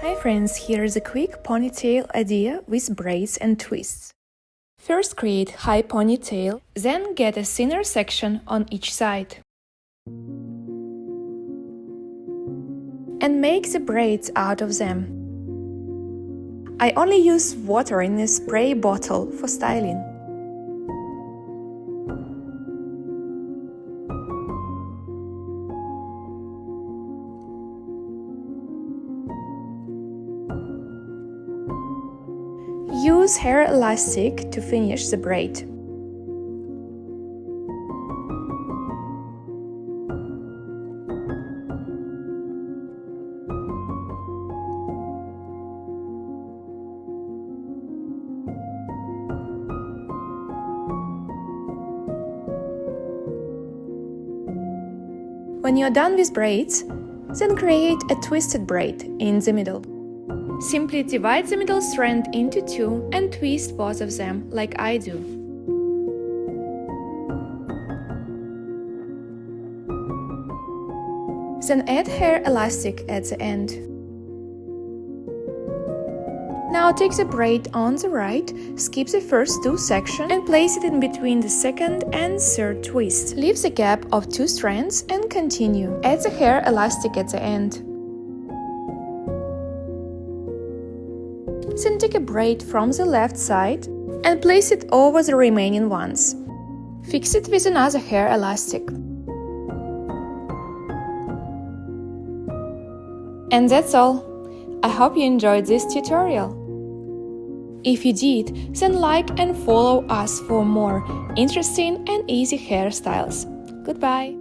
Hi friends, here's a quick ponytail idea with braids and twists. First create high ponytail, then get a thinner section on each side. And make the braids out of them. I only use water in a spray bottle for styling. Use hair elastic to finish the braid. When you're done with braids, then create a twisted braid in the middle. Simply divide the middle strand into two and twist both of them like I do. Then add hair elastic at the end. Now take the braid on the right, skip the first two sections and place it in between the second and third twist. Leave the gap of two strands and continue. Add the hair elastic at the end. Then take a braid from the left side and place it over the remaining ones. Fix it with another hair elastic. And that's all. I hope you enjoyed this tutorial. If you did, then like and follow us for more interesting and easy hairstyles. Goodbye!